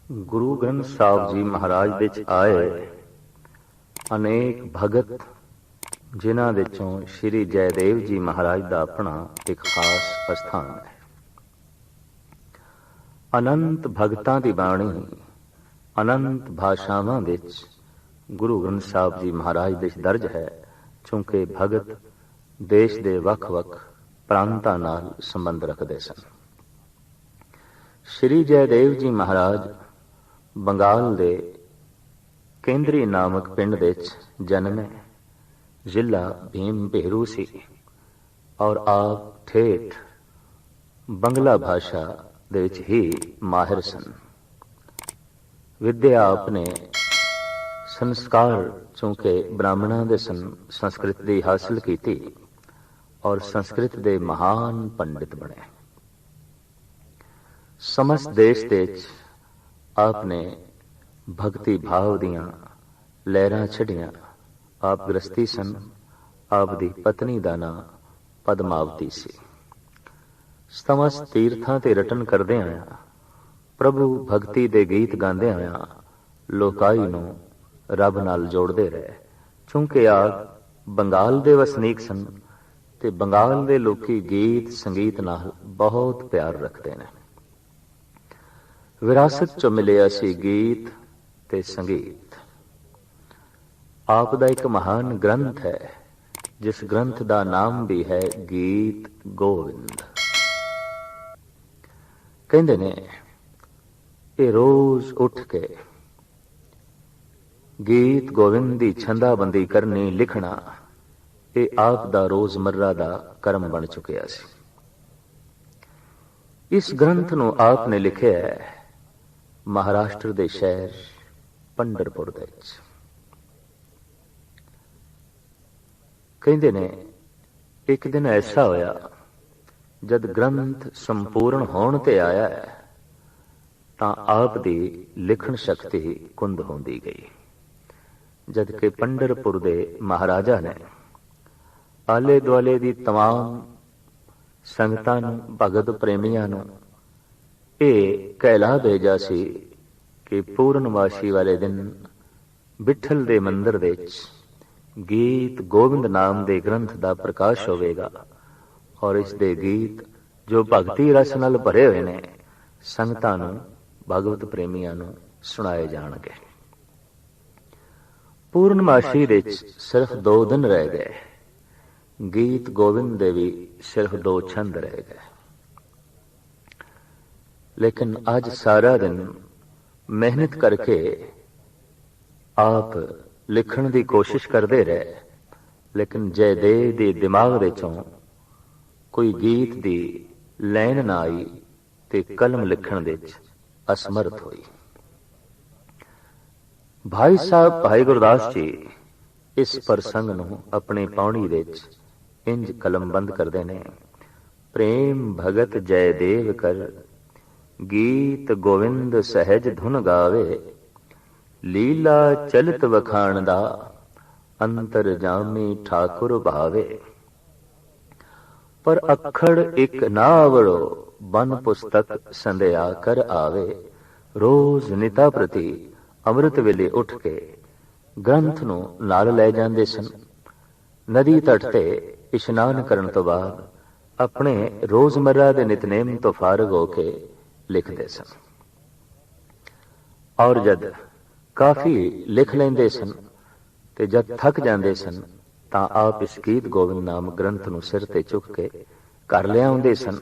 ਗੁਰੂ ਗ੍ਰੰਥ ਸਾਹਿਬ ਜੀ ਮਹਾਰਾਜ ਦੇ ਚ ਆਏ ਅਨੇਕ ਭਗਤ, ਜਿਨ੍ਹਾਂ ਵਿੱਚੋਂ ਸ਼੍ਰੀ ਜੈਦੇਵ ਜੀ ਮਹਾਰਾਜ ਦਾ ਆਪਣਾ ਇੱਕ ਖਾਸ ਅਸਥਾਨ ਹੈ। ਅਨੰਤ ਭਗਤਾਂ ਦੀ ਬਾਣੀ ਅਨੰਤ ਭਾਸ਼ਾਵਾਂ ਵਿੱਚ ਗੁਰੂ ਗ੍ਰੰਥ ਸਾਹਿਬ ਜੀ ਮਹਾਰਾਜ ਦੇ ਦਰਜ ਹੈ, ਕਿਉਂਕਿ ਭਗਤ ਦੇਸ਼ ਦੇ ਵੱਖ-ਵੱਖ ਪ੍ਰਾਂਤਾਂ ਨਾਲ ਸੰਬੰਧ ਰੱਖਦੇ ਸਨ। ਸ਼੍ਰੀ ਜੈਦੇਵ ਜੀ ਮਹਾਰਾਜ ਬੰਗਾਲ ਦੇ ਕੇਂਦਰੀ ਨਾਮਕ ਪਿੰਡ ਵਿੱਚ ਜਨਮੇ। ਜ਼ਿਲ੍ਹਾ ਭੀਮ ਭੇਰੂ ਸੀ ਔਰ ਆਪ ਠੇਠ ਬੰਗਲਾ ਭਾਸ਼ਾ ਦੇ ਵਿੱਚ ਹੀ ਮਾਹਿਰ ਸਨ। ਵਿਦਿਆ ਆਪਣੇ ਸੰਸਕਾਰ ਚੂੰਕਿ ਬ੍ਰਾਹਮਣਾਂ ਦੇ ਸੰਸਕ੍ਰਿਤ ਦੀ ਹਾਸਲ ਕੀਤੀ ਔਰ ਸੰਸਕ੍ਰਿਤ ਦੇ ਮਹਾਨ ਪੰਡਿਤ ਬਣੇ। ਸਮਸਤ ਦੇਸ਼ ਦੇ ਵਿੱਚ ਆਪਨੇ ਭਗਤੀ ਭਾਵ ਦੀਆਂ ਲਹਿਰਾਂ ਛੱਡੀਆਂ। ਆਪ ਗ੍ਰਸਤੀ ਸਨ। ਆਪ ਦੀ ਪਤਨੀ ਦਾ ਨਾਂ ਪਦਮਾਵਤੀ ਸੀ। ਸਮਸਤ ਤੀਰਥਾਂ ਤੇ ਰਟਨ ਕਰਦੇ ਆਇਆ, ਪ੍ਰਭੂ ਭਗਤੀ ਦੇ ਗੀਤ ਗਾਉਂਦੇ ਆਇਆ ਲੋਕਾਈ ਨੂੰ ਰੱਬ ਨਾਲ ਜੋੜਦੇ ਰਹੇ। ਕਿਉਂਕਿ ਆਪ ਬੰਗਾਲ ਦੇ ਵਸਨੀਕ ਸਨ ਤੇ ਬੰਗਾਲ ਦੇ ਲੋਕੀ ਗੀਤ ਸੰਗੀਤ ਨਾਲ ਬਹੁਤ ਪਿਆਰ ਰੱਖਦੇ ਨੇ। ਵਿਰਾਸਤ ਚੋਂ ਮਿਲਿਆ ਸੀ ਗੀਤ ਤੇ ਸੰਗੀਤ। ਆਪ ਦਾ ਇੱਕ ਮਹਾਨ ਗ੍ਰੰਥ ਹੈ, ਜਿਸ ਗ੍ਰੰਥ ਦਾ ਨਾਮ ਵੀ ਹੈ ਗੀਤ ਗੋਵਿੰਦ। ਕਹਿੰਦੇ ਨੇ ਇਹ ਰੋਜ਼ ਉੱਠ ਕੇ ਗੀਤ ਗੋਵਿੰਦ ਦੀ ਛੰਦਾਬੰਦੀ ਕਰਨੀ, ਲਿਖਣਾ, ਇਹ ਆਪ ਦਾ ਰੋਜ਼ਮर्रा ਦਾ ਕਰਮ ਬਣ ਚੁੱਕਿਆ ਸੀ। ਇਸ ਗ੍ਰੰਥ ਨੂੰ ਆਪ ਨੇ ਲਿਖਿਆ ਹੈ ਮਹਾਰਾਸ਼ਟਰ ਦੇ ਸ਼ਹਿਰ ਪੰਢਰਪੁਰ ਦੇ ਵਿੱਚ। ਕਹਿੰਦੇ ਨੇ ਇੱਕ ਦਿਨ ਐਸਾ ਹੋਇਆ, ਜਦ ਗ੍ਰੰਥ ਸੰਪੂਰਨ ਹੋਣ ਤੇ ਆਇਆ ਤਾਂ ਆਪ ਦੀ ਲਿਖਣ ਸ਼ਕਤੀ ਕੁੰਦ ਹੁੰਦੀ ਗਈ। ਜਦ ਕਿ ਪੰਢਰਪੁਰ ਦੇ ਮਹਾਰਾਜਾ ਨੇ ਆਲੇ ਦੁਆਲੇ ਦੀ ਤਮਾਮ ਸੰਗਤਾਂ ਨੂੰ, ਭਗਤ ਪ੍ਰੇਮੀਆਂ ਨੂੰ ਇਹ ਕਹਿਲਾ ਭੇਜਾ ਸੀ ਕਿ ਪੂਰਨਮਾਸ਼ੀ ਵਾਲੇ ਦਿਨ ਬਿਠਲ ਦੇ ਮੰਦਰ ਵਿੱਚ ਗੀਤ ਗੋਬਿੰਦ ਨਾਮ ਦੇ ਗ੍ਰੰਥ ਦਾ ਪ੍ਰਕਾਸ਼ ਹੋਵੇਗਾ ਔਰ ਇਸ ਦੇ ਗੀਤ ਜੋ ਭਗਤੀ ਰਸ ਨਾਲ ਭਰੇ ਹੋਏ ਨੇ, ਸੰਗਤਾਂ ਨੂੰ, ਭਗਵਤ ਪ੍ਰੇਮੀਆਂ ਨੂੰ ਸੁਣਾਏ ਜਾਣਗੇ। ਪੂਰਨਮਾਸ਼ੀ ਵਿੱਚ ਸਿਰਫ 2 ਦਿਨ ਰਹਿ ਗਏ। ਗੀਤ ਗੋਬਿੰਦ ਦੇ ਵੀ ਸਿਰਫ 2 ਛੰਦ ਰਹਿ ਗਏ। ਲੇਕਿਨ ਅੱਜ ਸਾਰਾ ਦਿਨ ਮਿਹਨਤ ਕਰਕੇ ਆਪ ਲਿਖਣ ਦੀ ਕੋਸ਼ਿਸ਼ ਕਰਦੇ ਰਹੇ, ਲੇਕਿਨ ਜੈਦੇਵ ਦੇ ਦਿਮਾਗ ਦੇ ਚੋਂ ਕੋਈ ਗੀਤ ਦੀ ਲਾਈਨ ਨਾ ਆਈ ਤੇ ਕਲਮ ਲਿਖਣ ਦੇ ਵਿੱਚ ਅਸਮਰਥ ਹੋਈ। ਭਾਈ ਸਾਹਿਬ ਭਾਈ ਗੁਰਦਾਸ ਜੀ ਇਸ ਪ੍ਰਸੰਗ ਨੂੰ ਆਪਣੀ ਪਾਉਣੀ ਵਿੱਚ ਇੰਜ ਕਲਮਬੰਦ ਕਰਦੇ ਨੇ। ਪ੍ਰੇਮ ਭਗਤ ਜੈਦੇਵ ਕਰ, ਗੀਤ ਗੋਵਿੰਦ ਸਹਿਜ ਧੁਨ ਗਾਵੇ, ਲੀਲਾ ਚਲਤ ਵਖਾਣ ਦਾ, ਅੰਤਰ ਜਾਮੀ ਠਾਕੁਰ ਭਾਵੇ। ਪਰ ਅੱਖੜ ਇੱਕ ਨਾ ਆਵੜੋ, ਬਨ ਪੁਸਤਕ ਸੰਧਿਆ ਕਰ ਆਵੇ। ਰੋਜ਼ ਨਿਤਾ ਪ੍ਰਤੀ ਅੰਮ੍ਰਿਤ ਵੇਲੇ ਉੱਠ ਕੇ ਗ੍ਰੰਥ ਨੂੰ ਨਾਲ ਲੈ ਜਾਂਦੇ ਸਨ। ਨਦੀ ਤਟ ਤੇ ਇਸ਼ਨਾਨ ਕਰਨ ਤੋਂ ਬਾਅਦ ਆਪਣੇ ਰੋਜ਼ਮर्रा ਦੇ ਨਿਤਨੇਮ ਤੋਂ ਫਾਰਗ ਹੋ ਕੇ ਲਿਖਦੇ ਸਨ। ਔਰ ਜਦ ਕਾਫੀ ਲਿਖ ਲੈਂਦੇ ਸਨ ਤੇ ਜਦ ਥੱਕ ਜਾਂਦੇ ਸਨ ਤਾਂ ਆਪ ਇਸ ਗੀਤ ਗੋਬਿੰਦ ਨਾਮ ਗ੍ਰੰਥ ਨੂੰ ਸਿਰ ਤੇ ਚੁੱਕ ਕੇ ਘਰ ਲਿਆਉਂਦੇ ਸਨ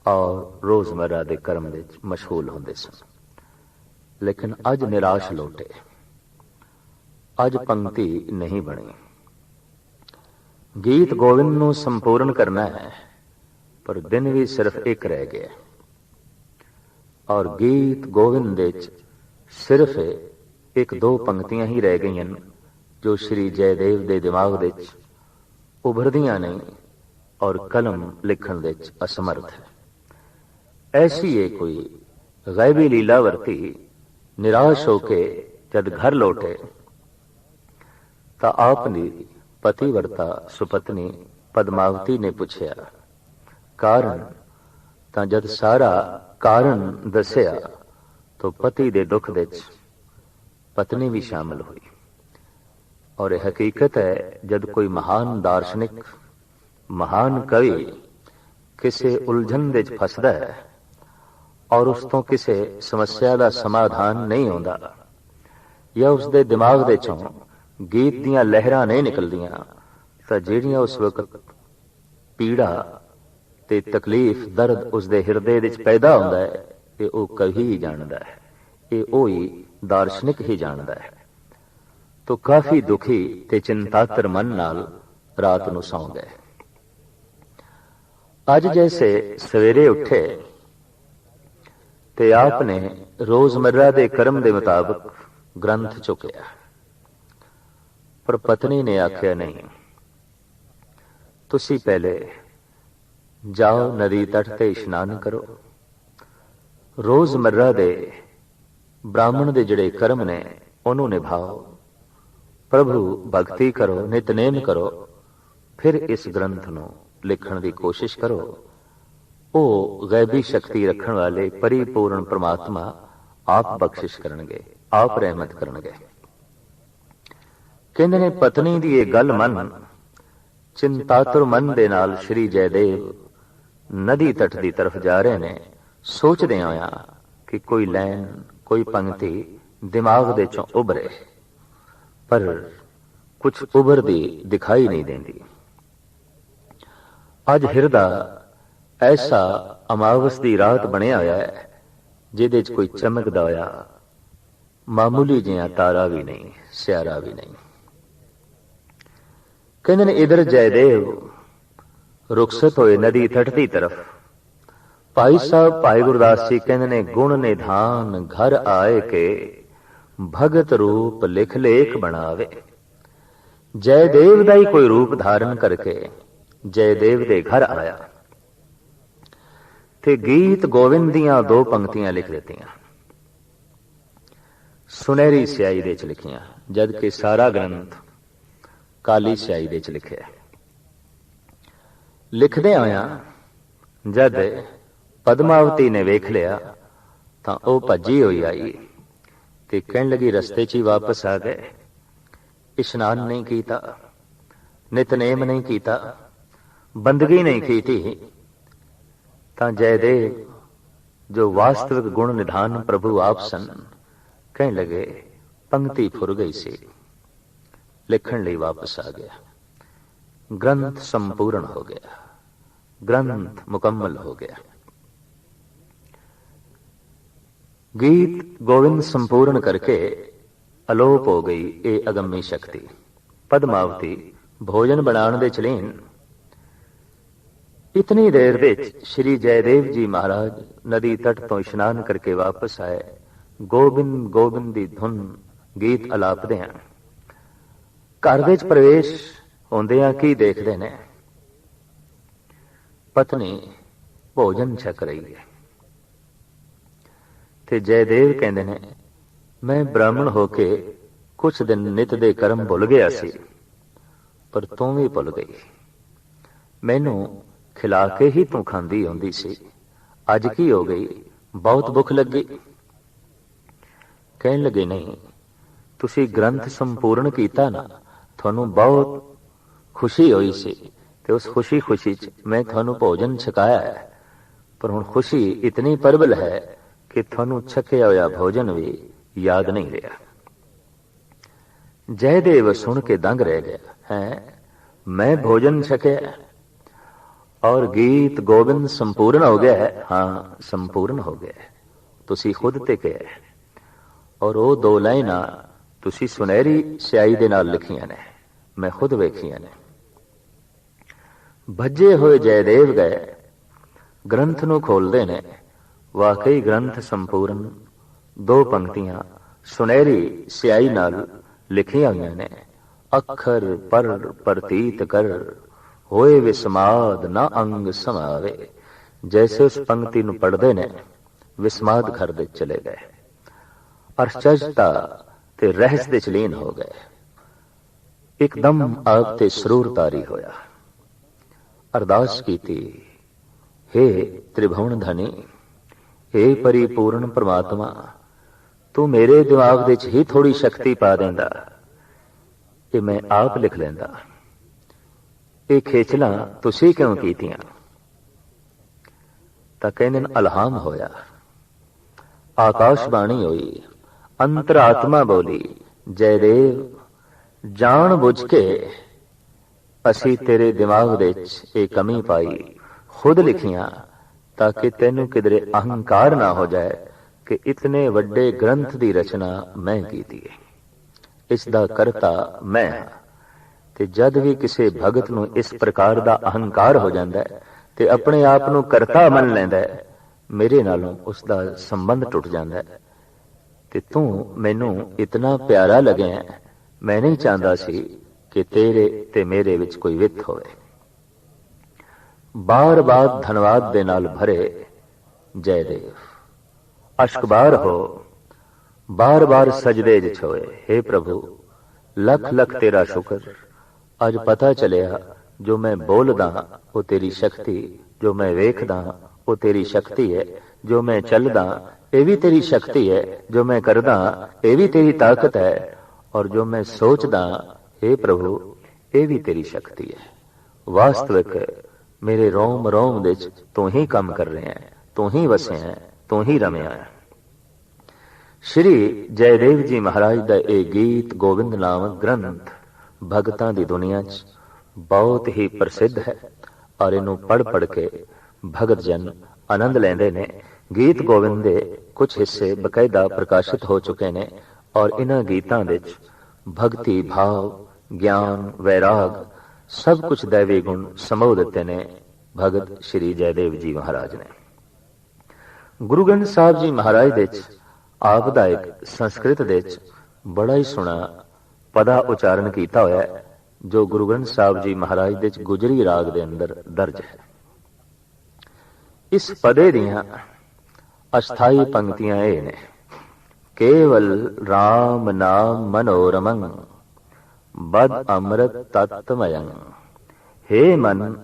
ਔਰ ਰੋਜ਼ਮर्रा ਦੇ ਕਰਮ ਵਿੱਚ ਮਸ਼ਗੂਲ ਹੁੰਦੇ ਸਨ। ਲੇਕਿਨ ਅੱਜ ਨਿਰਾਸ਼ ਲੋਟੇ। ਅੱਜ ਪੰਕਤੀ ਨਹੀਂ ਬਣੀ। ਗੀਤ ਗੋਬਿੰਦ ਨੂੰ ਸੰਪੂਰਨ ਕਰਨਾ ਹੈ, ਪਰ ਦਿਨ ਵੀ ਸਿਰਫ ਇੱਕ ਰਹਿ ਗਿਆ ਔਰ ਗੀਤ ਗੋਬਿੰਦ ਵਿੱਚ ਸਿਰਫ 1-2 ਪੰਕਤੀਆਂ ਹੀ ਰਹਿ ਗਈਆਂ ਜੋ ਸ਼੍ਰੀ ਜੈਦੇਵ ਦੇ ਦਿਮਾਗ ਵਿੱਚ ਉਭਰਦੀਆਂ ਨਹੀਂ ਔਰ ਕਲਮ ਲਿਖਣ ਵਿੱਚ ਅਸਮਰਥ ਹੈ। ਐਸੀ ਇਹ ਕੋਈ ਗੈਬੀ ਲੀਲਾ ਵਰਤੀ। ਨਿਰਾਸ਼ ਹੋ ਕੇ ਜਦ ਘਰ ਲੌਟੇ ਤਾਂ ਆਪਣੀ ਪਤੀਵਰਤਾ ਸੁਪਤਨੀ ਪਦਮਾਵਤੀ ਨੇ ਪੁੱਛਿਆ ਕਾਰਨ। ਤਾਂ ਜਦ ਸਾਰਾ ਕਾਰਨ ਦੱਸਿਆ तो पति दे दुख दे पत्नी भी शामिल हुई। और यह हकीकत है, जब कोई महान दार्शनिक, महान कवि किसी उलझन दे फसदा है और उस तो किसी समस्या का समाधान नहीं आउंदा, या उसके दिमाग दे चों गीत दियां लहरां नहीं निकलदियां, तां जिहड़ियां उस वक्त पीड़ा ते तकलीफ दर्द उसके हिरदे विच पैदा हुंदा है, ये वो कवि ही जानदा है, ये वो ही दार्शनिक ही जानदा है। तो काफी दुखी ते चिंतातर मन नाल रात नूं सौ गए। अज जैसे सवेरे उठे ते आपने रोजमर्रा दे कर्म दे मुताबिक ग्रंथ चुकिया, पर पत्नी ने आख्या नहीं, तुसी पहले जाओ नदी तट ते इशनान करो, रोजमर्रा दे ब्राह्मण दे जड़े कर्म ने उन्होंने निभाओ, प्रभु भक्ति करो, नितनेम करो, फिर इस ग्रंथ नूं लिखण दी कोशिश करो। ओ गैबी शक्ति रखण वाले परिपूर्ण परमात्मा आप बख्शिश करनगे, आप रहमत करनगे। कहंदे ने पत्नी दी ये गल मन चिंतातुर मन दे नाल श्री जयदेव नदी तट दी तरफ जा रहे ने, सोचदे होया कि कोई लैन, कोई पंक्ति दिमाग दे चों उभरे, पर कुछ उभरदी दिखाई नहीं देंदी। अज हिरदा ऐसा अमावस दी रात बनिया होया है, जिहदे च कोई चमकदा होया मामूली जिहा तारा भी नहीं, सियारा भी नहीं। कहंदे ने इधर जयदेव रुखसत होए नदी तट दी तरफ। भाई साहब भाई गुरदास जी कहंदे ने गुण निधान घर आए के भगत रूप लिख लेख बनावे। जयदेव दा ही कोई रूप धारण करके जयदेव दे घर आया ते गीत गोविंद दियां दो पंक्तियां लिख देतियां, सुनहरी स्याही दे च लिखियां, जबकि सारा ग्रंथ काली स्याही दे च लिखिया। लिखदे आया जद पद्मावती ने वेख लिया तां ओह भजी होई आई ते कहण लगी रस्ते च ही वापस आ गए, इशनान नहीं कीता, नितनेम नहीं कीता, बंदगी नहीं की थी। तां जयदेव जो वास्तविक गुण निधान प्रभु आप सन, कहने लगे पंक्ति फुर गई सी, लिखण लई वापस आ गया। ग्रंथ संपूर्ण हो गया, ग्रंथ मुकम्मल हो गया। गीत गोविंद संपूर्ण करके अलोप हो गई ये अगम्य शक्ति। पद्मावती भोजन बनाने दे चलीन। इतनी देर विच श्री जयदेव जी महाराज नदी तट तो इशनान करके वापस आए। गोबिंद गोबिंद दी धुन गीत अलापदे हैं। घर विच प्रवेश होंदियां की देखदे ने, पत्नी भोजन छक रही है ते जयदेव कहंदे ने मैं ब्राह्मण होके कुछ दिन नित दे कर्म भुल गया सी, पर तू भी भुल गई। मैनू खिला के ही तू खांदी होंदी सी, अज की हो गई, बहुत भुख लगी। कहन लगे नहीं, तुसी ग्रंथ संपूर्ण कीता ना, थानू बहुत खुशी हुई सी ते उस खुशी खुशी च मैं थानू भोजन छकाया है, पर हुण खुशी इतनी प्रबल है कि थानू छकिया होया भोजन भी याद नहीं रहा। जयदेव सुन के दंग रह गया है, मैं भोजन छकिया और गीत गोविंद संपूर्ण हो गया है। हाँ, संपूर्ण हो गया है, तुसी खुद ते कहा है। और वो दो लाइना तुसी सुनहरी स्याही दे नाल लिखियां ने, मैं खुद वेखियां ने। भजे हुए जयदेव गए, ग्रंथ नू खोलदे ने, वाकई ग्रंथ संपूर्ण। दो पंक्तियां सुनहरी स्याही नाल लिखियां हुई ने, अखर पर प्रतीत कर होए विस्माद ना अंग समावे। जैसे उस पंक्ति नू पढ़दे ने विस्माद घर दे चले गए, अरचजता ते रहस दे चलीन हो गए। एकदम आप ते सरूर तारी होया। अरदास कीती, हे त्रिभुवन धनी, हे परिपूर्ण परमात्मा, ਤੂੰ ਮੇਰੇ ਦਿਮਾਗ ਦੇ 'ਚ ਹੀ ਥੋੜੀ ਸ਼ਕਤੀ ਪਾ ਦਿੰਦਾ ਕਿ ਮੈਂ ਆਪ ਲਿਖ ਲੈਂਦਾ। ਇਹ ਖੇਚਲਾਂ ਤੁਸੀਂ ਕਿਉਂ ਕੀਤੀਆਂ? ਤਾਂ ਕਹਿੰਦੇ ਨੇ ਅਲਹਾਮ ਹੋਇਆ, ਆਕਾਸ਼ਬਾਣੀ ਹੋਈ, ਅੰਤਰਾਤਮਾ ਬੋਲੀ, ਜੈਦੇਵ ਜਾਣ ਬੁੱਝ ਕੇ ਅਸੀਂ ਤੇਰੇ ਦਿਮਾਗ ਦੇ 'ਚ ਇਹ ਕਮੀ ਪਾਈ, ਖੁਦ ਲਿਖੀਆਂ, ਤਾਂ ਕਿ ਤੈਨੂੰ ਕਿਧਰੇ ਅਹੰਕਾਰ ਨਾ ਹੋ ਜਾਏ ਕਿ ਇਤਨੇ ਵੱਡੇ ਗ੍ਰੰਥ ਦੀ ਰਚਨਾ ਮੈਂ ਕੀਤੀ ਹੈ, ਇਸ ਦਾ ਕਰਤਾ ਮੈਂ ਹਾਂ। ਤੇ ਜਦ ਵੀ ਕਿਸੇ ਭਗਤ ਨੂੰ ਇਸ ਪ੍ਰਕਾਰ ਦਾ ਅਹੰਕਾਰ ਹੋ ਜਾਂਦਾ ਹੈ ਤੇ ਆਪਣੇ ਆਪ ਨੂੰ ਕਰਤਾ ਮੰਨ ਲੈਂਦਾ ਹੈ, ਮੇਰੇ ਨਾਲੋਂ ਉਸ ਦਾ ਸੰਬੰਧ ਟੁੱਟ ਜਾਂਦਾ ਹੈ। ਤੇ ਤੂੰ ਮੈਨੂੰ ਇਤਨਾ ਪਿਆਰਾ ਲੱਗਿਆ, ਮੈਂ ਨਹੀਂ ਚਾਹੁੰਦਾ ਸੀ ਕਿ ਤੇਰੇ ਤੇ ਮੇਰੇ ਵਿੱਚ ਕੋਈ ਵਿੱਥ ਹੋਵੇ। ਬਾਰ-ਬਾਰ ਧੰਨਵਾਦ ਦੇ ਨਾਲ ਭਰੇ ਜੈਦੇਵ ਅਸ਼ਕਬਾਰ ਹੋ, ਬਾਰ-ਬਾਰ ਸਜਦੇ 'ਚ ਛੋਏ, हे ਪ੍ਰਭੂ ਲੱਖ ਲੱਖ ਤੇਰਾ ਸ਼ੁਕਰ, ਅੱਜ ਪਤਾ ਚੱਲਿਆ ਜੋ ਮੈਂ ਬੋਲਦਾ ਉਹ ਤੇਰੀ ਸ਼ਕਤੀ, ਜੋ ਮੈਂ ਵੇਖਦਾ ਉਹ ਤੇਰੀ ਸ਼ਕਤੀ ਹੈ, ਜੋ ਮੈਂ ਚੱਲਦਾ ਇਹ ਵੀ ਤੇਰੀ ਸ਼ਕਤੀ ਹੈ, ਜੋ ਮੈਂ ਕਰਦਾ ਇਹ ਵੀ ਤੇਰੀ ਤਾਕਤ ਹੈ, ਔਰ ਜੋ ਮੈਂ ਸੋਚਦਾ हे ਪ੍ਰਭੂ ਇਹ ਵੀ ਤੇਰੀ ਸ਼ਕਤੀ ਹੈ। ਵਾਸਤਵਿਕ ਮੇਰੇ ਰੋਮ ਰੋਮ ਦੇ 'ਚ ਤੂੰ ਹੀ ਕੰਮ ਕਰ ਰਿਹਾ ਹੈ, ਤੂੰ ਹੀ ਵਸਿਆ ਹੈ, ਤੂੰ ਹੀ ਰਮਿਆ ਹੈ। ਸ਼੍ਰੀ ਜੈਦੇਵ ਜੀ ਮਹਾਰਾਜ ਦਾ ਇਹ ਗੀਤ ਗੋਬਿੰਦ ਨਾਮਕ ਗ੍ਰੰਥ ਭਗਤਾਂ ਦੀ ਦੁਨੀਆ 'ਚ ਬਹੁਤ ਹੀ ਪ੍ਰਸਿੱਧ ਹੈ, ਔਰ ਇਹਨੂੰ ਪੜ੍ਹ ਕੇ ਭਗਤ ਜਨ ਆਨੰਦ ਲੈਂਦੇ ਨੇ। ਗੀਤ ਗੋਬਿੰਦ ਦੇ ਕੁਝ ਹਿੱਸੇ ਬਕਾਇਦਾ ਪ੍ਰਕਾਸ਼ਿਤ ਹੋ ਚੁੱਕੇ ਨੇ, ਔਰ ਇਹਨਾਂ ਗੀਤਾਂ ਦੇ 'ਚ ਭਗਤੀ ਭਾਵ, ਗਿਆਨ, ਵੈਰਾਗ ਸਭ ਕੁਝ ਦੈਵੀ ਗੁਣ ਸਮੋ ਦਿੱਤੇ ਨੇ ਭਗਤ ਸ਼੍ਰੀ ਜੈਦੇਵ ਜੀ ਮਹਾਰਾਜ ਨੇ। ਗੁਰੂ ਗ੍ਰੰਥ ਸਾਹਿਬ ਜੀ ਮਹਾਰਾਜ ਦੇ 'ਚ ਆਪ ਦਾ ਇੱਕ ਸੰਸਕ੍ਰਿਤ ਦੇ 'ਚ ਬੜਾ ਹੀ ਸੋਹਣਾ ਪਦਾ ਉਚਾਰਨ ਕੀਤਾ ਹੋਇਆ ਹੈ, ਜੋ ਗੁਰੂ ਗ੍ਰੰਥ ਸਾਹਿਬ ਜੀ ਮਹਾਰਾਜ ਦੇ 'ਚ ਗੁਜਰੀ ਰਾਗ ਦੇ ਅੰਦਰ ਦਰਜ ਹੈ। ਇਸ ਪਦੇ ਦੀਆਂ ਅਸਥਾਈ ਪੰਕਤੀਆਂ ਇਹ ਨੇ, ਕੇਵਲ ਰਾਮ ਨਾਮ ਮਨੋਰਮੰ ਬਦ ਅੰਮ੍ਰਿਤ ਤਤਮਯੰ। ਹੇ ਮਨ,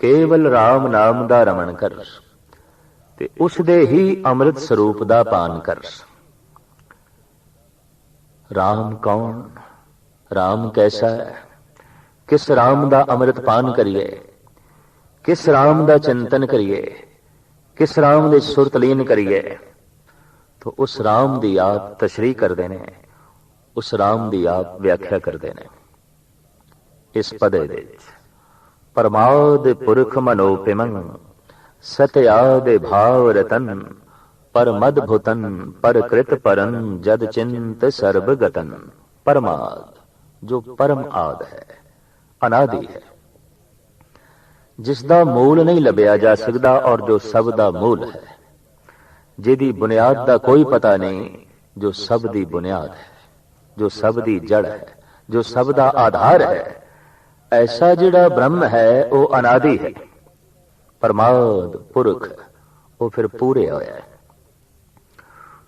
ਕੇਵਲ ਰਾਮ ਨਾਮ ਦਾ ਰਮਣ ਕਰ ਤੇ ਉਸ ਦੇ ਹੀ ਅੰਮ੍ਰਿਤ ਸਰੂਪ ਦਾ ਪਾਨ ਕਰ। ਰਾਮ ਕੌਣ, ਰਾਮ ਕੈਸਾ ਹੈ, ਕਿਸ ਰਾਮ ਦਾ ਅੰਮ੍ਰਿਤ ਪਾਨ ਕਰੀਏ, ਕਿਸ ਰਾਮ ਦਾ ਚਿੰਤਨ ਕਰੀਏ, ਕਿਸ ਰਾਮ ਦੇ ਸੁਰਤ ਲੀਨ ਕਰੀਏ, तो उस राम दी आप तशरीह करते ने, उस राम दी आप व्याख्या करते ने। इस पदे दे परमाद पुरख मनोपिमं सत्याद भाव रतन पर मद भुतन पर कृत परन जद चिंत सर्ब गतन। परमाद जो परम आद है, अनादि है, जिसदा मूल नहीं लभ्या जा सकता और जो सब दा मूल है, जिहदी बुनियाद दा कोई पता नहीं, जो सब दी बुनियाद है, जो सब दी जड़ है, जो सब दा आधार है, ऐसा जिहड़ा ब्रह्म है वो अनादि है। परमाद पुरख वो फिर पूरे होया है।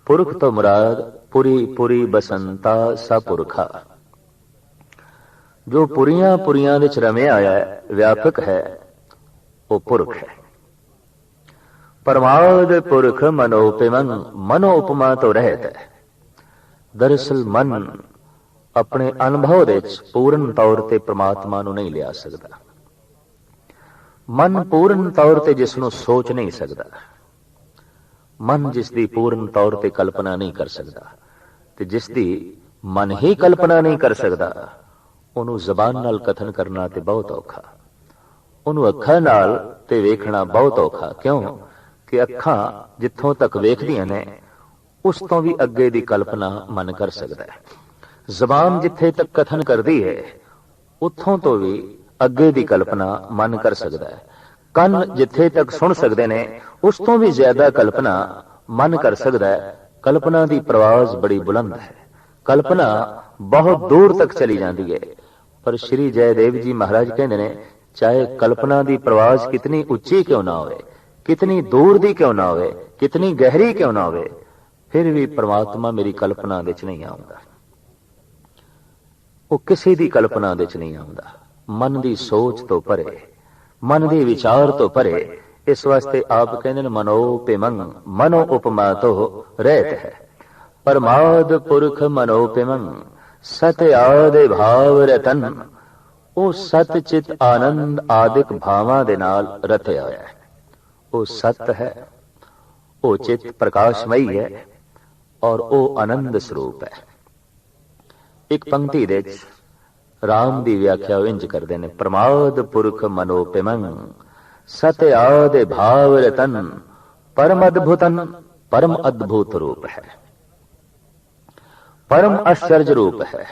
पुरख तो मुराद पुरी पुरी बसंता सा पुरखा, जो पुरियां पुरियां विच रमिया आया है, व्यापक है, वो पुरख है। परमाद पुरख मनोपिमन, मनो उपमा तो रहत है। दरअसल मन अपने अनुभव दे पूर्ण तौर ते परमात्मा नूं नहीं लिया सकता। मन पूर्ण तौर ते जिसनूं सोच नहीं सकता, मन जिसदी पूर्ण तौर ते कल्पना नहीं कर सकता, ते जिसदी मन ही कल्पना नहीं कर सकता, उहनूं ज़बान नाल कथन करना ते बहुत औखा, उहनूं अखां नाल ते वेखना बहुत औखा। क्यों कि अखां जिथों तक वेखदियां ने उस तो भी अगे दी कल्पना मन कर सकता है। जबान जिथे तक कथन करती है उथों तो भी अगे दी कल्पना मन कर सकता है। कन जिथे तक सुन सकते ने उस तो भी ज्यादा कल्पना मन कर सकता है। कल्पना की प्रवाज बड़ी बुलंद है, कल्पना बहुत दूर तक चली जाती है। पर श्री जयदेव जी महाराज कहते ने, चाहे कल्पना की प्रवाज कितनी उच्ची क्यों ना हो, कितनी दूर दी क्यों ना हो, कितनी गहरी क्यों ना हो, फिर भी परमात्मा मेरी कल्पना दे च नहीं आउंदा। वो किसी दी कल्पना दे च नहीं आउंदा। मन की सोच तो परे, मन के विचार तो परे। इस वास्ते आप कहते हैं मनोपिमं, मनो उपमा तो रहत है। परमाद पुरख मनोपिमं सत आदि भाव रतन। ਉਹ ਸਤ ਚਿਤ ਆਨੰਦ ਆਦਿਕ ਭਾਵਾਂ ਦੇ ਨਾਲ ਰਤਿਆ ਹੋਇਆ ਹੈ। ਉਹ ਸਤ ਹੈ, ਉਹ ਚਿਤ ਪ੍ਰਕਾਸ਼ਮਈ ਹੈ ਔਰ ਉਹ ਆਨੰਦ ਸਰੂਪ ਹੈ। ਇੱਕ ਪੰਕਤੀ ਦੇ ਵਿੱਚ ਰਾਮ ਦੀ ਵਿਆਖਿਆ ਇੰਜ ਕਰਦੇ ਨੇ, ਪ੍ਰਮਾਦ ਪੁਰਖ ਮਨੋਪਿਮੰ ਸਤ ਆਦਿ ਭਾਵ ਰਤਨ ਪਰਮ ਅਦਭੁਤਨ। ਪਰਮ ਅਦਭੁਤ ਰੂਪ ਹੈ, ਪਰਮ ਆਸ਼ਚਰਜ ਰੂਪ ਹੈ।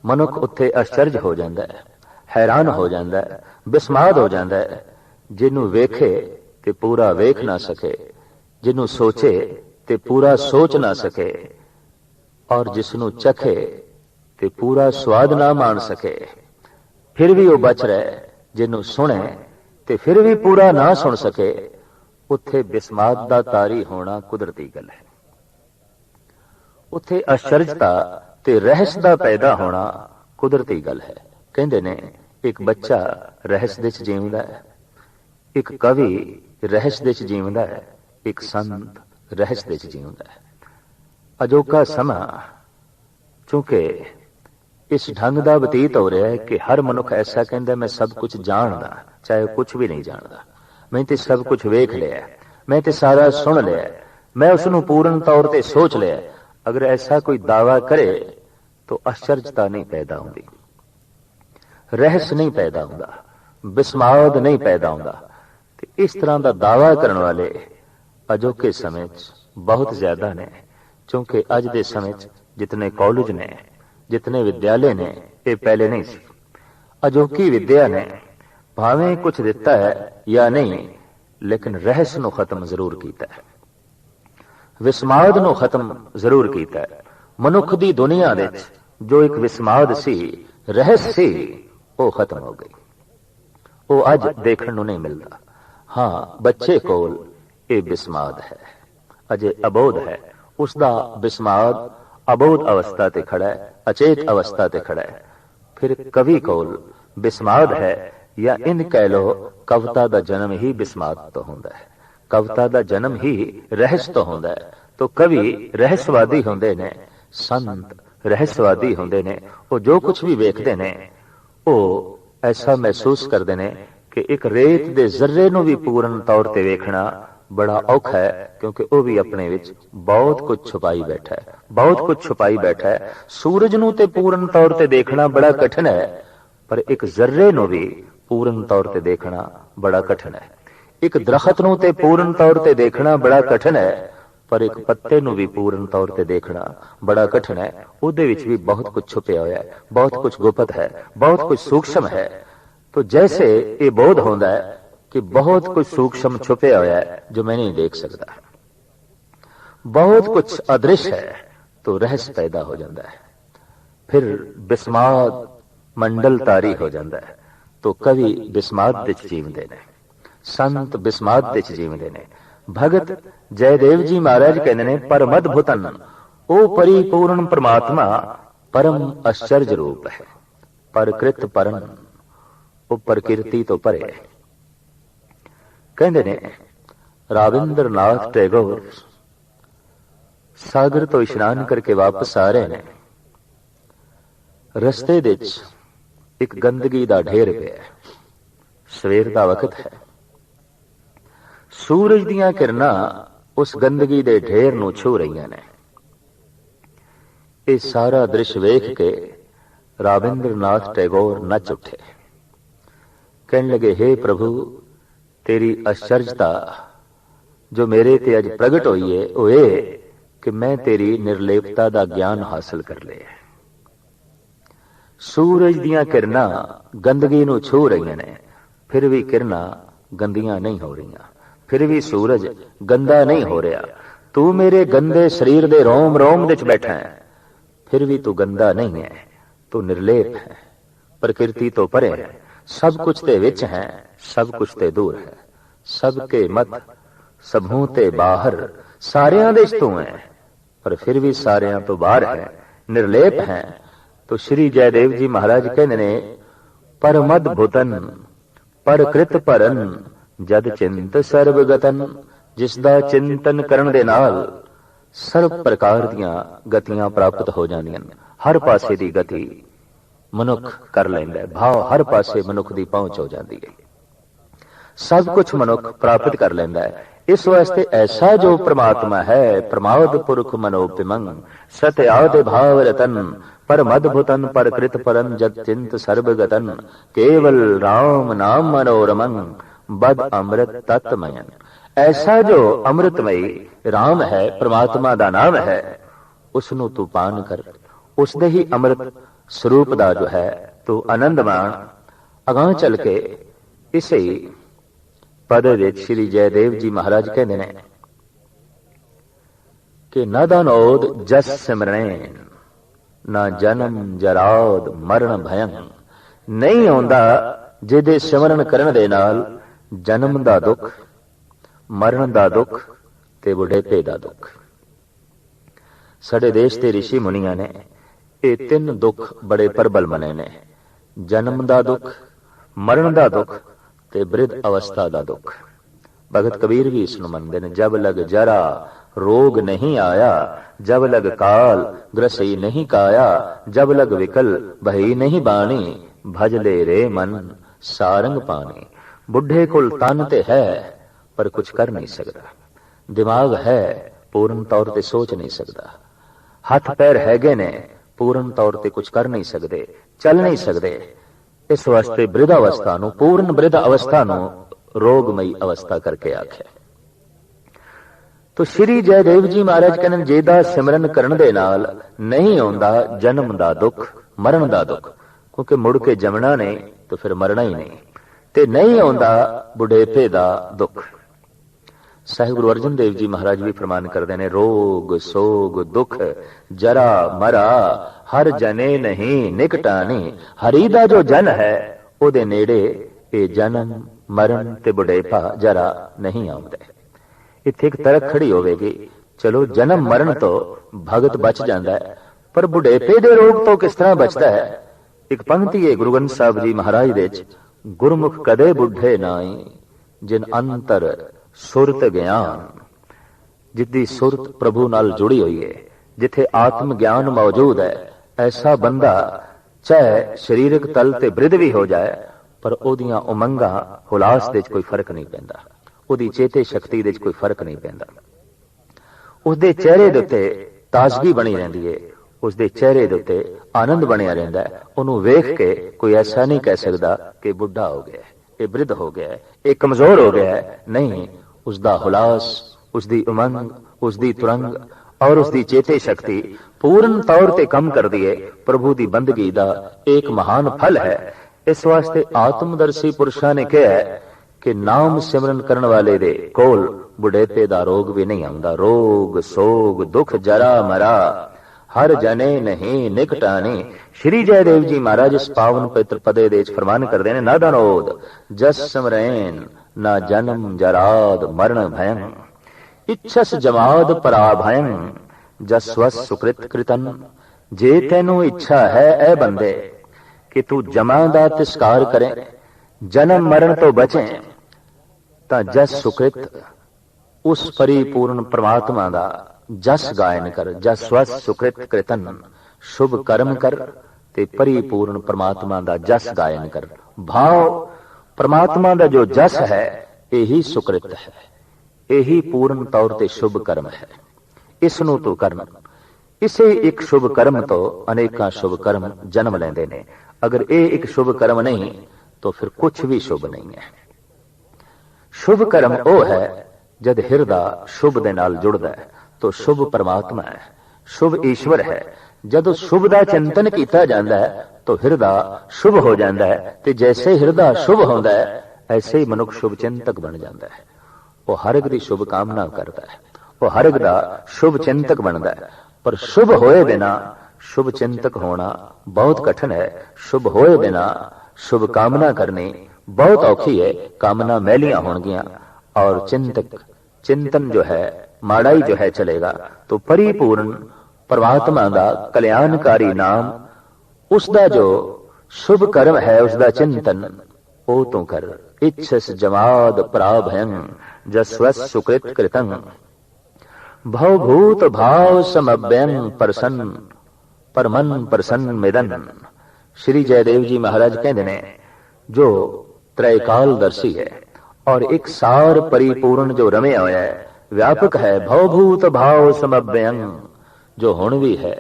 ਮਨੁੱਖ ਉੱਥੇ ਆਸ਼ਚਰਜ ਹੋ ਜਾਂਦਾ ਹੈ, ਹੈਰਾਨ ਹੋ ਜਾਂਦਾ ਹੈ, ਬਿਸਮਾਦ ਹੋ ਜਾਂਦਾ ਹੈ। ਜਿਹਨੂੰ ਵੇਖੇ ਤੇ ਪੂਰਾ ਵੇਖ ਨਾ ਸਕੇ, ਜਿਹਨੂੰ ਸੋਚੇ ਤੇ ਪੂਰਾ ਸੋਚ ਨਾ ਸਕੇ, ਔਰ ਜਿਸ ਨੂੰ ਚਖੇ ਤੇ ਪੂਰਾ ਸਵਾਦ ਨਾ ਮਾਣ ਸਕੇ, ਫਿਰ ਵੀ ਉਹ ਬਚ ਰਹੇ। ਜਿਹਨੂੰ ਸੁਣੇ ਤੇ ਫਿਰ ਵੀ ਪੂਰਾ ਨਾ ਸੁਣ ਸਕੇ, ਉੱਥੇ ਬਿਸਮਾਦ ਦਾ ਤਾਰੀ ਹੋਣਾ ਕੁਦਰਤੀ ਗੱਲ ਹੈ। ਉੱਥੇ ਅਚਰਜਤਾ ਤੇ ਰਹਿਸ ਦਾ ਪੈਦਾ ਹੋਣਾ ਕੁਦਰਤੀ ਗੱਲ ਹੈ। ਕਹਿੰਦੇ ਨੇ ਇੱਕ ਬੱਚਾ ਰਹਿਸ ਦੇ ਚ ਜੀਵਦਾ ਹੈ, ਇੱਕ ਕਵੀ ਰਹਿਸ ਦੇ ਚ ਜੀਵਦਾ ਹੈ, ਇੱਕ ਸੰਤ ਰਹਿਸ ਦੇ ਚ ਜੀਵਦਾ ਹੈ। ਅਜੋਕਾ ਸਮਾਂ ਚੂੰਕਿ ਇਸ ਢੰਗ ਦਾ ਬਤੀਤ ਹੋ ਰਿਹਾ ਹੈ ਕਿ ਹਰ ਮਨੁੱਖ ਐਸਾ ਕਹਿੰਦਾ ਮੈਂ ਸਭ ਕੁਝ ਜਾਣਦਾ, ਚਾਹੇ ਕੁਝ ਵੀ ਨਹੀਂ ਜਾਣਦਾ। ਮੈਂ ਤੇ ਸਭ ਕੁਝ ਵੇਖ ਲਿਆ, ਮੈਂ ਤੇ ਸਾਰਾ ਸੁਣ ਲਿਆ, ਮੈਂ ਉਸ ਨੂੰ ਪੂਰਨ ਤੌਰ ਤੇ ਸੋਚ ਲਿਆ। अगर ऐसा कोई दावा करे तो आश्चर्यता नहीं पैदा होती, रहस नहीं पैदा होता, बिस्माद नहीं पैदा होता। इस तरह का दावा करने वाले अजोके समय बहुत ज्यादा ने, क्योंकि अज के समय जितने कॉलेज ने, जितने विद्यालय ने, ये पहले नहीं सी। अजोकी विद्या ने भावें कुछ दिता है या नहीं, लेकिन रहस नूं खत्म जरूर किया है, विस्माद ਨੂੰ ਖਤਮ ਜ਼ਰੂਰ ਕੀਤਾ ਹੈ। ਮਨੁੱਖ ਦੀ ਦੁਨੀਆ ਵਿੱਚ ਜੋ ਇੱਕ ਵਿਸਮਾਦ ਸੀ, ਰਹਿਸ ਸੀ, ਉਹ ਖਤਮ ਹੋ ਗਈ। ਉਹ ਅੱਜ ਦੇਖਣ ਨੂੰ ਨਹੀਂ ਮਿਲਦਾ। ਹਾਂ, ਬੱਚੇ ਕੋਲ ਇਹ ਵਿਸਮਾਦ ਹੈ, ਅਜੇ ਅਬੋਧ ਹੈ। ਉਸ ਦਾ ਵਿਸਮਾਦ ਅਬੋਧ ਅਵਸਥਾ ਤੇ ਖੜਾ ਹੈ, ਅਚੇਤ ਅਵਸਥਾ ਤੇ ਖੜਾ ਹੈ। ਫਿਰ ਕਵੀ ਕੋਲ ਵਿਸਮਾਦ ਹੈ, ਜਾਂ ਇੰਜ ਕਹਿ ਲਓ ਕਵਿਤਾ ਦਾ ਜਨਮ ਹੀ ਵਿਸਮਾਦ ਤੋਂ ਹੁੰਦਾ ਹੈ। कविता का जन्म ही रहस तो होंदा है। तो कवि रहसवादी होंदे ने, संत रहसवादी होंदे ने। वो जो कुछ भी वेखते ने वो ऐसा महसूस करते ने कि एक रेत दे जर्रे नूं भी पूर्ण तौर ते वेखना बड़ा औखा है, क्योंकि वो भी अपने विच बहुत कुछ छुपाई बैठा है, बहुत कुछ छुपाई बैठा है। सूरज नूं ते पूर्ण तौर ते देखना बड़ा कठिन है, पर एक जर्रे नूं भी पूर्ण तौर ते देखना बड़ा कठिन है। एक दरखत नूं ते पूर्ण तौर ते देखना बड़ा कठिन है, पर एक पत्ते नूं भी पूर्ण तौर ते देखना बड़ा कठिन है। उहदे विच भी बहुत कुछ छुपिया होया है, बहुत कुछ गुप्त है, बहुत कुछ सूक्ष्म है। तो जैसे ये बोध होंदा है कि बहुत कुछ सूक्ष्म छुपिया होया है जो मैं नहीं देख सकता, बहुत कुछ अदृश्य है, तो रहस पैदा हो जाता है। फिर बिस्माद मंडल तारी हो जाता है। तो कवि बिस्माद विच जीवदे ने, संत बिस्माद विच जीवदे ने। भगत जयदेव जी महाराज कहते ने परम अद्भुतन, ओ परिपूर्ण परमात्मा परम आश्चर्य रूप है। परकृत परम, ओ प्रकृति तो परे। कहते ने राविंद्र नाथ टैगोर सागर तो इशनान करके वापस आ रहे ने, रस्ते विच एक गंदगी दा ढेर पिया। सवेर दा वक्त है, सूरज दीयां किरणां उस गंदगी दे ढेर नूं छू रहीआं ने। ये सारा दृश्य वेख के राविंद्र नाथ टैगोर नच उठे। कहने लगे, हे प्रभु, तेरी आश्चर्यता जो मेरे ते अज प्रगट हुई है वो ये कि मैं तेरी निर्लेपता दा ज्ञान हासिल कर लिया। सूरज दीयां किरणां गंदगी नूं छू रहीआं ने, फिर भी किरणां गंदियां नहीं हो रहीआं, फिर भी सूरज गंदा नहीं हो रहा। तू मेरे गंदे शरीर दे रोम रोम विच बैठा है, फिर भी तू गंदा नहीं है, तू निर्लेप है, प्रकृति तो परे है, सब कुछ ते विच है, सब कुछ ते दूर है, सबके मत सबों ते बाहर, सारियां दे तू है, पर फिर भी सारियां तो बाहर है, निर्लेप है। तो श्री जयदेव जी महाराज कहते ने परमद भुतन परकृत परन जद चिंत सर्वगतन, जिसदा चिंतन करन दे नाल ਸਰਬ ਪ੍ਰਕਾਰ ਦੀਆਂ ਗਤੀਆਂ ਪ੍ਰਾਪਤ ਹੋ ਜਾਂਦੀਆਂ ਨੇ। ਹਰ ਪਾਸੇ ਦੀ ਗਤੀ ਮਨੁੱਖ ਕਰ ਲੈਂਦਾ ਹੈ, ਭਾਵ ਹਰ ਪਾਸੇ ਮਨੁੱਖ ਦੀ ਪਹੁੰਚ ਹੋ ਜਾਂਦੀ ਹੈ, ਸਭ ਕੁਝ ਮਨੁੱਖ ਪ੍ਰਾਪਤ ਕਰ ਲੈਂਦਾ ਹੈ। ਇਸ ਵਾਸਤੇ ਐਸਾ ਜੋ ਪ੍ਰਮਾਤਮਾ ਹੈ, ਪ੍ਰਮਾਦ ਪੁਰਖ ਮਨੋਪਿਮੰ ਸਤਿ ਆਦਿ ਭਾਵ ਰਤਨ परम अद्भुतन पर कृत परम जग चिंत सर्वगतन केवल राम नाम मनोरमन बद अमृत तत्मयन। ऐसा जो अमृतमयी राम है, परमात्मा दा नाम है, उसनु तू पान कर, उसदे ही अमृत स्वरूप दा जो है तू आनंद मान। अगां चल के इसे पद विच श्री जयदेव जी महाराज कहते ने कि नदनोद जस सिमरन ना जन्म जराद मरण भयं। नहीं आउंदा जिहदे सिमरन करन दे नाल जन्म दा दुख, मरण दा दुख ते बुढ़ेपे दा दुख। साडे देश दे ऋषि मुनियां ने ये तीन दुख बड़े प्रबल मने ने, जन्म दा दुख, मरण दा दुख ते बृद्ध अवस्था दा दुख। भगत कबीर भी इसनूं मनदे ने, जब लग जरा रोग नहीं आया, जब लग काल ग्रसई नहीं काया, जब लग विकल बही नहीं बाणी, भज ले रे मन सारंग पानी। बुढ़े कोल तन ते है पर कुछ कर नहीं सकता, दिमाग है पूर्ण तौर ते सोच नहीं सकता, हथ पैर हैगे ने पूर्ण तौर ते कुछ कर नहीं सकते, चल नहीं सकते। इस वास्ते बृद्ध अवस्था नूं, पूर्ण बृद्ध अवस्था नूं रोगमई अवस्था करके आख्या। तो श्री जयदेव जी महाराज कहने जेदा सिमरन करन दे नाल नहीं आउंदा जन्म दा दुख, मरण दा दुख, क्योंकि मुड़ के जमना नहीं तो फिर मरना ही नहीं, ते नहीं आउंदा बुढ़ेपे दा दुख। साहिब गुरु अर्जन देव जी महाराज भी फरमान करते हैं, रोग सोग दुख जरा मरा हर जने नहीं निकटानी। हरि दा जो जन है ओदे नेड़े ये जन्म मरण ते बुढ़ेपा जरा नहीं आउंदा। इत्थे एक तरक खड़ी होवेगी, चलो जन्म मरण तो भगत बच जाता है, पर बुढ़ेपे दे रोग तो किस तरह बचता है। एक पंक्ति है गुरु ग्रंथ साहब जी महाराज दे च, गुरमुख कदे बुढ़े नाई जिन अंतर सुरत ज्ञान। जिद्दी सुरत प्रभु नाल जुड़ी हुई है, जिथे आत्म ज्ञान मौजूद है, ऐसा बंदा चाहे शरीरक तल ते बृद्ध भी हो जाए पर ओदियां उमंगा हुलास दे च कोई फर्क नहीं पैंदा, ਉਹਦੀ ਚੇਤੇ ਸ਼ਕਤੀ ਦੇ ਵਿੱਚ ਕੋਈ ਫਰਕ ਨਹੀਂ ਪੈਂਦਾ। ਉਸਦੇ ਚਿਹਰੇ ਦੇ ਉੱਤੇ ਤਾਜ਼ਗੀ ਬਣੀ ਰਹਿੰਦੀ ਹੈ, ਉਸਦੇ ਚਿਹਰੇ ਦੇ ਉੱਤੇ ਆਨੰਦ ਬਣਿਆ ਰਹਿੰਦਾ ਹੈ। ਉਹਨੂੰ ਵੇਖ ਕੇ ਕੋਈ ਐਸਾ ਨਹੀਂ ਕਹਿ ਸਕਦਾ ਕਿ ਬੁੱਢਾ ਹੋ ਗਿਆ, ਇਹ ਬ੍ਰਿਧ ਹੋ ਗਿਆ, ਇਹ ਕਮਜ਼ੋਰ ਹੋ ਗਿਆ। ਨਹੀਂ, ਉਸਦਾ ਹੁਲਾਸ, ਉਸਦੀ ਉਮੰਗ, ਉਸਦੀ ਤੁਰੰਗ ਔਰ ਉਸਦੀ ਚੇਤੇ ਸ਼ਕਤੀ ਪੂਰਨ ਤੌਰ ਤੇ ਕੰਮ ਕਰਦੀ ਹੈ। ਪ੍ਰਭੂ ਦੀ ਬੰਦਗੀ ਦਾ ਇੱਕ ਮਹਾਨ ਫਲ ਹੈ। ਇਸ ਵਾਸਤੇ ਆਤਮਦਰਸ਼ੀ ਪੁਰਸ਼ਾਂ ਨੇ ਕਿਹਾ कि नाम सिमरन करने वाले दे कोल बुढ़ेपे दा रोग भी नहीं आंदा। रोग सोग दुख जरा मरा हर जने नहीं निकटानी। श्री जयदेव जी महाराज इस पावन पवित्र पदे दे फरमान करते हैं, ना दनोद जस सिमरन ना जन्म जराद मरण भयं। इच्छस जमाद पराभयं जसवस सुकृत कृतन। जे तेनू इच्छा है ए बंदे कि तू जमा दा तिस्कार करे, जन्म मरण तो बचे, ਤਾਂ ਜਸ ਸੁਕ੍ਰਿਤ ਉਸ ਪਰਿਪੂਰਨ ਪ੍ਰਮਾਤਮਾ ਦਾ ਜਸ ਗਾਇਨ ਕਰ। ਜਸਵਸ ਸੁਕ੍ਰਿਤ ਕ੍ਰਿਤਨ, ਸ਼ੁਭ ਕਰਮ ਕਰ ਤੇ ਪਰਿਪੂਰਨ ਪ੍ਰਮਾਤਮਾ ਦਾ ਜਸ ਗਾਇਨ ਕਰ। ਭਾਵ ਪ੍ਰਮਾਤਮਾ ਦਾ ਜੋ ਜਸ ਹੈ ਇਹੀ ਸੁਕ੍ਰਿਤ ਹੈ, ਇਹੀ ਪੂਰਨ ਤੌਰ ਤੇ ਸ਼ੁਭ ਕਰਮ ਹੈ। ਇਸ ਨੂੰ ਤੂੰ ਕਰਮ, ਇਸੇ ਇੱਕ ਸ਼ੁਭ ਕਰਮ ਤੋਂ ਅਨੇਕਾਂ ਸ਼ੁਭ ਕਰਮ ਜਨਮ ਲੈਂਦੇ ਨੇ। ਅਗਰ ਇਹ ਇੱਕ ਸ਼ੁਭ ਕਰਮ ਨਹੀਂ तो फिर कुछ भी शुभ नहीं है। शुभ कर्म वो है जद हिरदा शुभ दे नाल जुड़दा है तो शुभ परमात्मा है, शुभ ईश्वर है। जद शुभ दा चिंतन किया जाता है तो हिरदा शुभ हो जाता है, ते जैसे हिरदा शुभ होता है ऐसे ही मनुख शुभ चिंतक बन जाता है। वो हर एक दी शुभ कामना करता है, वो हर एक दा शुभ चिंतक बनता है। पर शुभ होए बिना शुभ चिंतक होना बहुत कठिन है। शुभ होए बिना शुभ कामना करनी बहुत औखी है। कामना मैलियां होंगियां और चिंतन जो है माड़ाई जो है चलेगा। तो परिपूर्ण परमात्मा का कल्याणकारी नाम, उसका जो शुभ कर्म है, उसका चिंतन वो तू कर। इच्छस जमाद पराभयं जस्वस सुकृत कृतं। भवभूत भाव समभ्यं प्रसन्न परमन प्रसन्न मिदन। श्री जयदेव जी महाराज कहते ने जो त्रैकालदर्शी है और एक सार परिपूर्ण जो रमिया होया है, व्यापक है, भवभूत भाव समभ्यं, जो हुण भी है,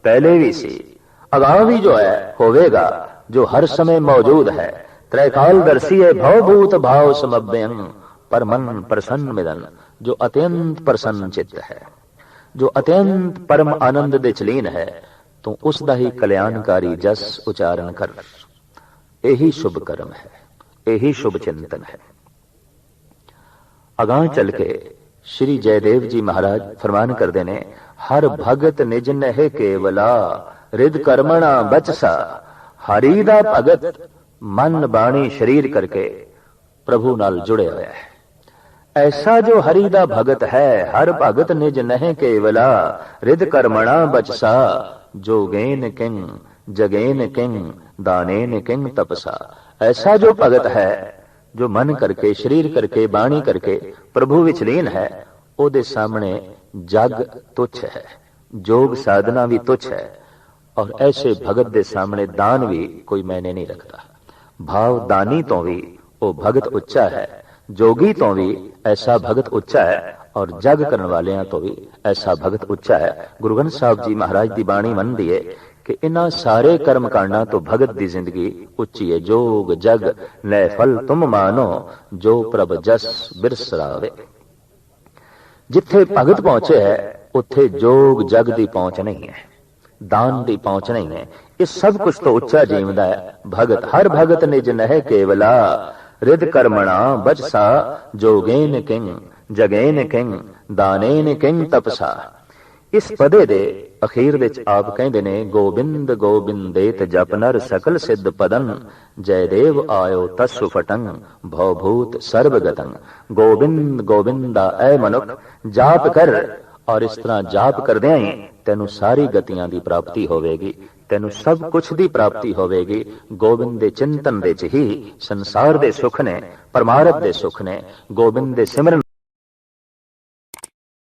पहले भी सी, अगां भी जो है होवेगा, जो हर समय मौजूद है, त्रैकालदर्शी है, भवभूत भाव समभ्यं परमन प्रसन्न मिदन, जो अत्यंत प्रसन्न चित्त है, जो अत्यंत परम आनंद दे चलीन है, तो उसका ही कल्याणकारी जस उच्चारण कर। यही शुभ कर्म है, यही शुभ चिंतन है। अगां चल के श्री जयदेव जी महाराज फरमान करते ने, हर भगत निज नह केवला रिद कर्मणा बचसा। हरि दा भगत मन बाणी शरीर करके प्रभु नाल जुड़े हुआ है। ऐसा जो हरि दा भगत है, हर भगत निज नह केवला रिद कर्मणा बचसा। जोगेन किंग जगेन किंग दानेन किंग तपसा। ऐसा जो भगत है जो मन करके शरीर करके बाणी करके प्रभु विच लीन है, ओदे सामने जग तुच्छ है, जोग साधना भी तुच्छ है, और ऐसे भगत दे सामने दान भी कोई मायने नहीं रखता। भाव दानी तो भी वो भगत उच्चा है, जोगी तो भी ऐसा भगत उच्चा है, और जग करने वाले तो भी ऐसा भगत उच्चा है। गुरु ग्रंथ साहब जी महाराज की बाणी मन दी है कि इन्हां सारे कर्म कांडां तो भगत की जिंदगी उच्ची है। जोग जग लै फल तुम मानो, जो प्रभ जस बिरसरावे। जिथे भगत पहुंचे है उत्थे जोग जग की पहुंच नहीं है, दान की पहुंच नहीं है। ये सब कुछ तो उच्चा जीवदा है भगत। हर भगत निज नह केवला रिद कर्मणा बचसा। जोगेन किंग जगेन किंग दानेन किंग तपसा। इस पदे दे अखीर विच आप कहंदे ने, गोबिंद गोबिंदेत जप नर सकल सिद्ध पदन। जयदेव आयो तस्सु फटंग भवभूत सर्वगतंग। गोबिंद गोबिंदा ऐ मनुख जाप कर, और इस तरह जाप करदियां ही तैनू सारी गतियां दी प्राप्ति होवेगी, तैनू सब कुछ दी प्राप्ति होवेगी। गोबिंद दे चिंतन दे च ही संसार दे सुख ने, परमार्थ दे सुख ने, गोबिंद दे सिमरन